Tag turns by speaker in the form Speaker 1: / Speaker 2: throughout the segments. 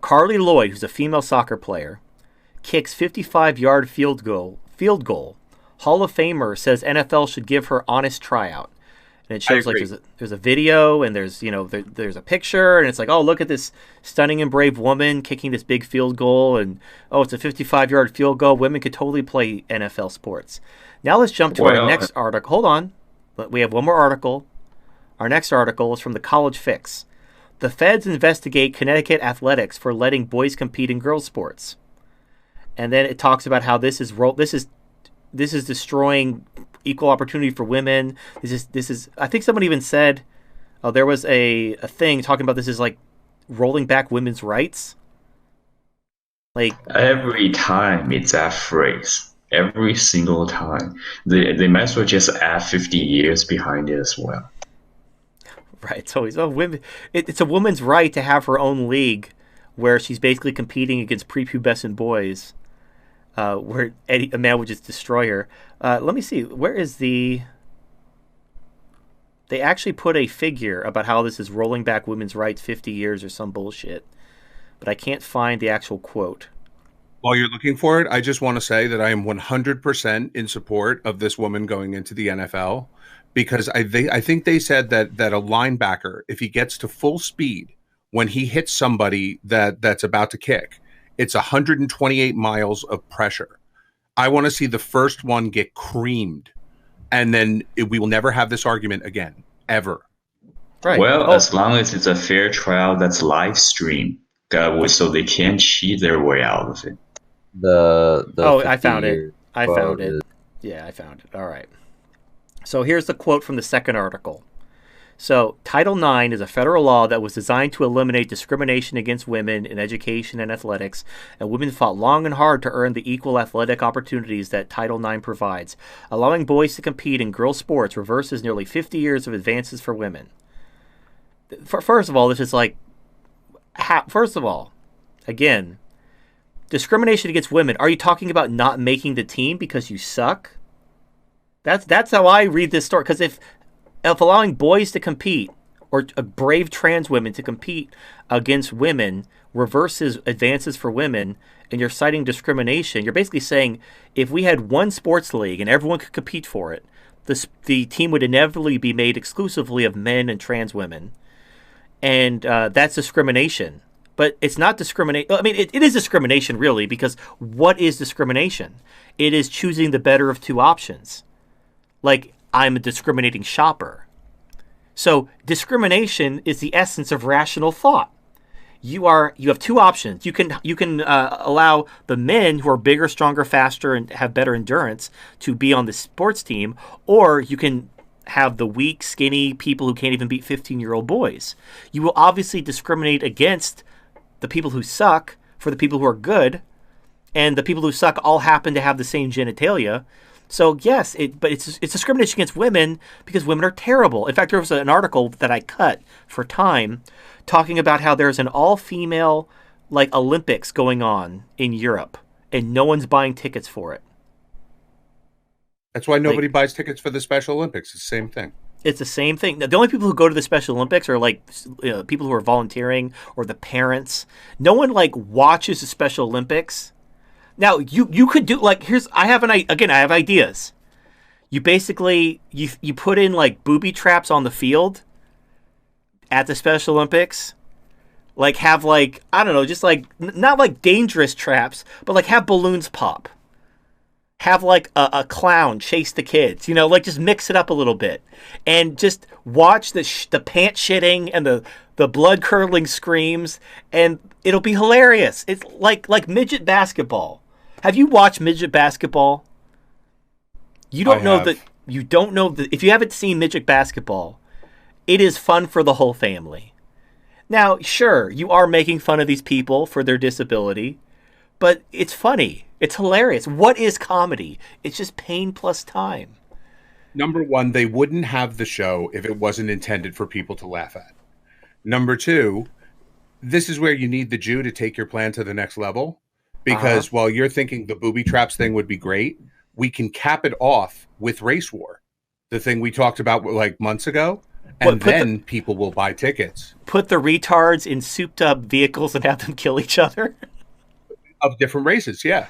Speaker 1: Carly Lloyd, who's a female soccer player, kicks 55-yard field goal. Field goal. Hall of Famer says NFL should give her honest tryout. And it shows like there's a video and there's there's a picture and it's like, oh, look at this stunning and brave woman kicking this big field goal, and oh, it's a 55-yard field goal. Women could totally play NFL sports. Now let's jump to our next article. Hold on, we have one more article. Our next article is from the College Fix. The feds investigate Connecticut athletics for letting boys compete in girls' sports, and then it talks about how this is destroying equal opportunity for women. This is. I think someone even said, oh, there was a thing talking about this is like rolling back women's rights. Like
Speaker 2: every time it's that phrase, every single time, they might as well just add 50 years behind it as well.
Speaker 1: Right. It's always women. It's a woman's right to have her own league, where she's basically competing against prepubescent boys. Where a man would just destroy her. Let me see. Where is the... They actually put a figure about how this is rolling back women's rights 50 years or some bullshit. But I can't find the actual quote.
Speaker 3: While you're looking for it, I just want to say that I am 100% in support of this woman going into the NFL, because I think they said that a linebacker, if he gets to full speed, when he hits somebody that's about to kick, it's 128 miles of pressure. I want to see the first one get creamed, and then we will never have this argument again, ever.
Speaker 2: Right. Well, as long as it's a fair trial that's live streamed, so they can't cheat their way out of it.
Speaker 1: I found it. I found it. Yeah, I found it. All right. So here's the quote from the second article. So, Title IX is a federal law that was designed to eliminate discrimination against women in education and athletics, and women fought long and hard to earn the equal athletic opportunities that Title IX provides. Allowing boys to compete in girls' sports reverses nearly 50 years of advances for women. First of all, this is like... First of all, again, discrimination against women. Are you talking about not making the team because you suck? That's how I read this story. Because if allowing boys to compete, or brave trans women to compete against women, reverses advances for women, and you're citing discrimination, you're basically saying if we had one sports league and everyone could compete for it, the team would inevitably be made exclusively of men and trans women. And that's discrimination. But it's not discrimination. I mean, it is discrimination, really, because what is discrimination? It is choosing the better of two options. Like, I'm a discriminating shopper. So discrimination is the essence of rational thought. You have two options. You can allow the men who are bigger, stronger, faster, and have better endurance to be on the sports team, or you can have the weak, skinny people who can't even beat 15-year-old boys. You will obviously discriminate against the people who suck for the people who are good, and the people who suck all happen to have the same genitalia. So yes, but it's discrimination against women because women are terrible. In fact, there was an article that I cut for Time talking about how there's an all-female Olympics going on in Europe, and no one's buying tickets for it.
Speaker 3: That's why nobody buys tickets for the Special Olympics. It's the same thing.
Speaker 1: It's the same thing. The only people who go to the Special Olympics are people who are volunteering or the parents. No one watches the Special Olympics. Now you could do I have ideas. You basically you put in booby traps on the field at the Special Olympics. Have I don't know, just not dangerous traps, but have balloons pop. Have a clown chase the kids, just mix it up a little bit, and just watch the pant shitting and the blood curdling screams, and it'll be hilarious. It's like midget basketball. Have you watched midget basketball? You don't know that. You don't know that. If you haven't seen midget basketball, it is fun for the whole family. Now, sure, you are making fun of these people for their disability, but it's funny. It's hilarious. What is comedy? It's just pain plus time.
Speaker 3: Number one, they wouldn't have the show if it wasn't intended for people to laugh at. Number two, this is where you need the Jew to take your plan to the next level. Because while you're thinking the booby traps thing would be great, we can cap it off with race war. The thing we talked about months ago. And then people will buy tickets.
Speaker 1: Put the retards in souped up vehicles and have them kill each other?
Speaker 3: Of different races, yeah.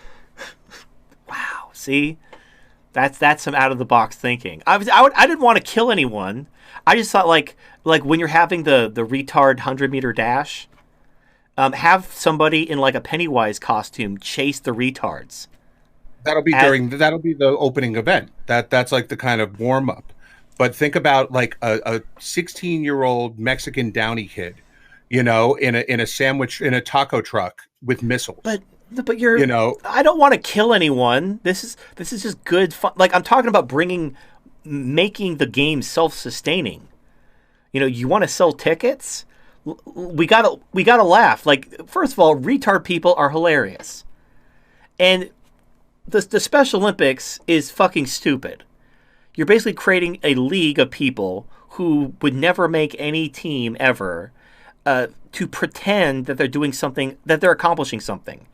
Speaker 1: Wow, see? That's some out-of-the-box thinking. I didn't want to kill anyone. I just thought, like when you're having the retard 100-meter dash, have somebody in, like, a Pennywise costume chase the retards.
Speaker 3: That'll be the opening event. That's like the kind of warm-up. But think about like a 16-year-old Mexican Downey kid, in a sandwich in a taco truck with missiles. But
Speaker 1: I don't want to kill anyone. This is just good fun. Like, I'm talking about making the game self-sustaining. You want to sell tickets? We gotta laugh. Like, first of all, retard people are hilarious, and the Special Olympics is fucking stupid. You're basically creating a league of people who would never make any team ever to pretend that they're doing something, that they're accomplishing something.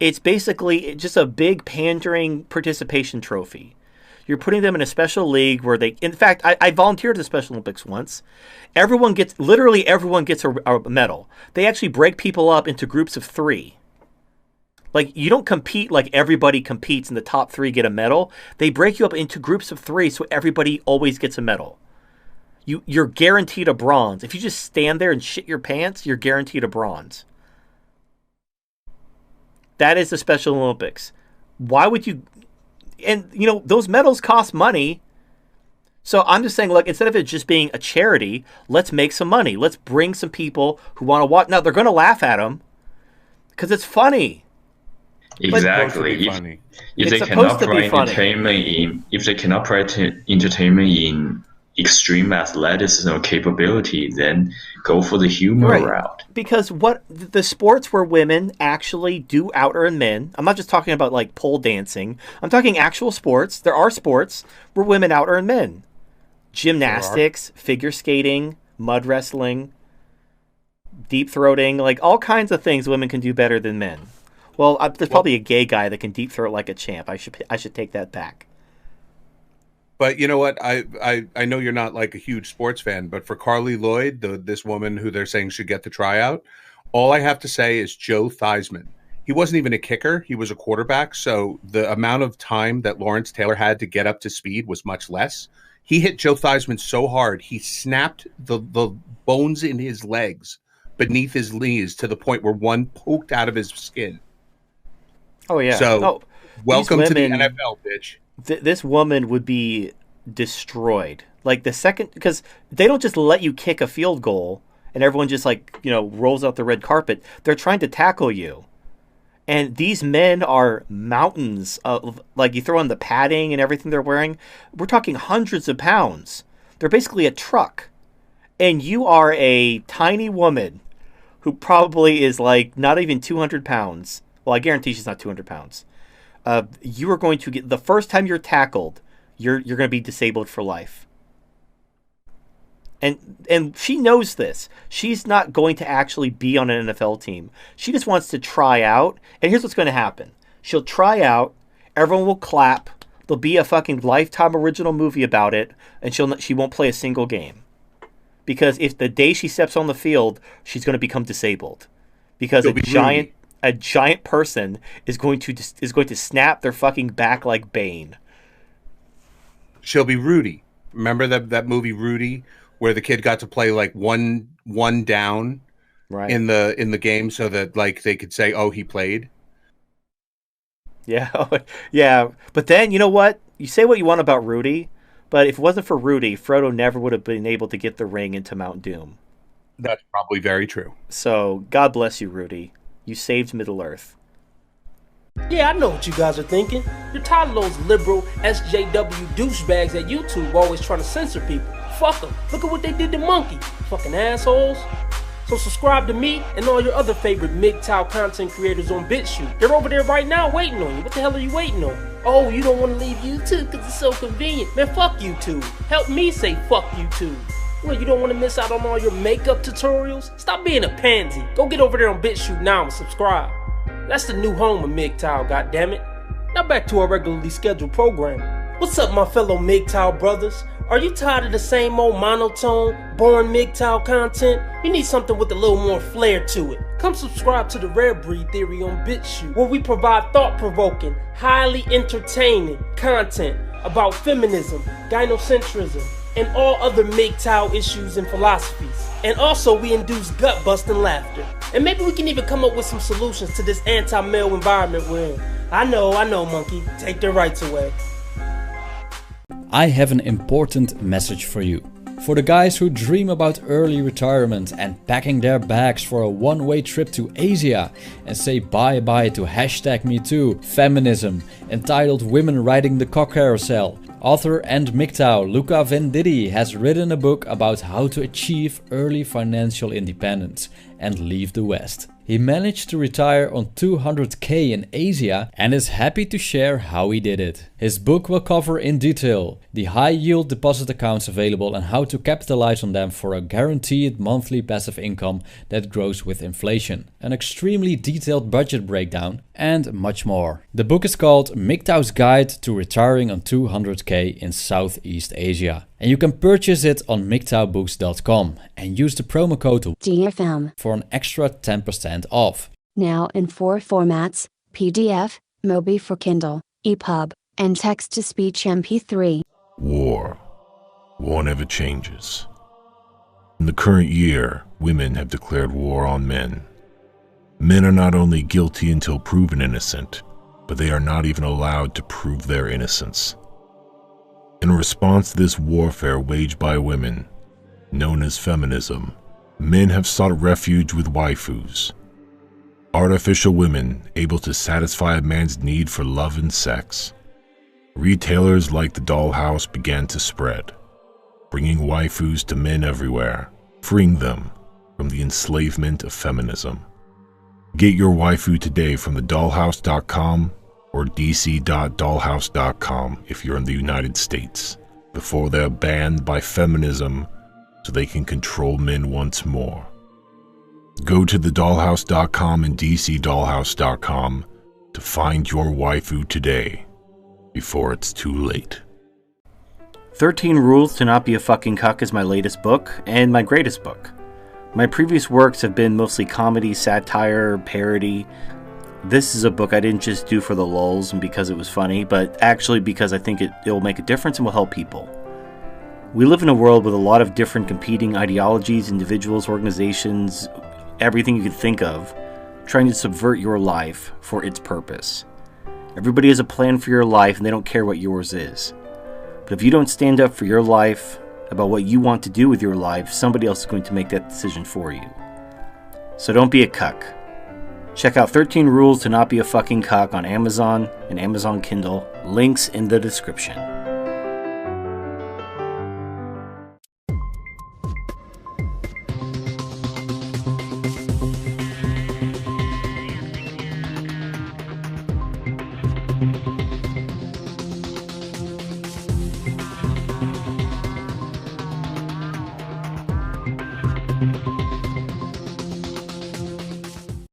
Speaker 1: It's basically just a big pandering participation trophy. You're putting them in a special league where in fact, I volunteered at the Special Olympics once. Literally everyone gets a medal. They actually break people up into groups of 3. Like, you don't compete like everybody competes and the top 3 get a medal. They break you up into groups of 3 so everybody always gets a medal. You're guaranteed a bronze. If you just stand there and shit your pants, you're guaranteed a bronze. That is the Special Olympics. Why would you... And, those medals cost money. So I'm just saying, look, instead of it just being a charity, let's make some money. Let's bring some people who want to watch. Now, they're going to laugh at them because it's funny.
Speaker 2: Exactly. If they cannot provide entertainment in extreme athleticism capability, then go for the humor route.
Speaker 1: Because what the sports where women actually do out-earn men, I'm not just talking about like pole dancing, I'm talking actual sports. There are sports where women out-earn men. Gymnastics, figure skating, mud wrestling, deep throating, like all kinds of things women can do better than men. Well, there's probably a gay guy that can deep throat like a champ. I should take that back.
Speaker 3: But you know what? I know you're not like a huge sports fan, but for Carly Lloyd, this woman who they're saying should get the tryout, all I have to say is Joe Theismann. He wasn't even a kicker. He was a quarterback. So the amount of time that Lawrence Taylor had to get up to speed was much less. He hit Joe Theismann so hard, he snapped the bones in his legs beneath his knees to the point where one poked out of his skin.
Speaker 1: Oh, yeah.
Speaker 3: So, welcome to the NFL, bitch.
Speaker 1: This woman would be destroyed. Like, the second... Because they don't just let you kick a field goal and everyone just, rolls out the red carpet. They're trying to tackle you. And these men are mountains of... Like, you throw in the padding and everything they're wearing. We're talking hundreds of pounds. They're basically a truck. And you are a tiny woman who probably is, not even 200 pounds. Well, I guarantee she's not 200 pounds. You are going to get... The first time you're tackled, you're going to be disabled for life. And she knows this. She's not going to actually be on an NFL team. She just wants to try out. And here's what's going to happen. She'll try out. Everyone will clap. There'll be a fucking Lifetime original movie about it. And she won't play a single game. Because if the day she steps on the field, she's going to become disabled. Because a giant person is going to snap their fucking back like Bane.
Speaker 3: She'll be Rudy. Remember that movie Rudy, where the kid got to play one down in the game, so that they could say, "Oh, he played."
Speaker 1: Yeah, yeah. But then you know what? You say what you want about Rudy, but if it wasn't for Rudy, Frodo never would have been able to get the ring into Mount Doom.
Speaker 3: That's probably very true.
Speaker 1: So God bless you, Rudy. You saved Middle-earth.
Speaker 4: Yeah, I know what you guys are thinking. You're tired of those liberal SJW douchebags at YouTube always trying to censor people. Fuck them. Look at what they did to Monkey. Fucking assholes. So subscribe to me and all your other favorite MGTOW content creators on BitChute. They're over there right now waiting on you. What the hell are you waiting on? Oh, you don't want to leave YouTube because it's so convenient. Man, fuck YouTube. Help me say fuck YouTube. Well, you don't want to miss out on all your makeup tutorials? Stop being a pansy. Go get over there on BitChute now and subscribe. That's the new home of MGTOW, goddammit. Now back to our regularly scheduled program. What's up, my fellow MGTOW brothers? Are you tired of the same old monotone, boring MGTOW content? You need something with a little more flair to it. Come subscribe to the Rare Breed Theory on BitChute, where we provide thought-provoking, highly entertaining content about feminism, gynocentrism, and all other MGTOW issues and philosophies. And also we induce gut-busting laughter. And maybe we can even come up with some solutions to this anti-male environment we're in. I know, Monkey. Take their rights away.
Speaker 5: I have an important message for you. For the guys who dream about early retirement and packing their bags for a one-way trip to Asia and say bye-bye to #MeToo, feminism, entitled Women Riding the Cock Carousel, author and MGTOW Luca Venditti has written a book about how to achieve early financial independence and leave the West. He managed to retire on $200K in Asia and is happy to share how he did it. His book will cover in detail the high-yield deposit accounts available and how to capitalize on them for a guaranteed monthly passive income that grows with inflation, an extremely detailed budget breakdown, and much more. The book is called MGTOW's Guide to Retiring on $200K in Southeast Asia. And you can purchase it on MGTOWbooks.com and use the promo code
Speaker 6: DFM
Speaker 5: for an extra 10% off.
Speaker 6: Now in 4 formats: PDF, Mobi for Kindle, EPUB, and text-to-speech MP3.
Speaker 7: War never changes. In the current year, women have declared war on men. Men are not only guilty until proven innocent, but they are not even allowed to prove their innocence. In response to this warfare waged by women, known as feminism, men have sought refuge with waifus, artificial women able to satisfy a man's need for love and sex. Retailers like the Dollhouse began to spread, bringing waifus to men everywhere, freeing them from the enslavement of feminism. Get your waifu today from thedollhouse.com or dc.dollhouse.com if you're in the United States, before they're banned by feminism so they can control men once more. Go to thedollhouse.com and dcdollhouse.com to find your waifu today, before it's too late.
Speaker 1: 13 Rules to Not Be a Fucking Cuck is my latest book, and my greatest book. My previous works have been mostly comedy, satire, parody. This is a book I didn't just do for the lulz and because it was funny, but actually because I think it will make a difference and will help people. We live in a world with a lot of different competing ideologies, individuals, organizations, everything you can think of, trying to subvert your life for its purpose. Everybody has a plan for your life and they don't care what yours is. But if you don't stand up for your life, about what you want to do with your life, somebody else is going to make that decision for you. So don't be a cuck. Check out 13 Rules to Not Be a Fucking Cuck on Amazon and Amazon Kindle. Links in the description.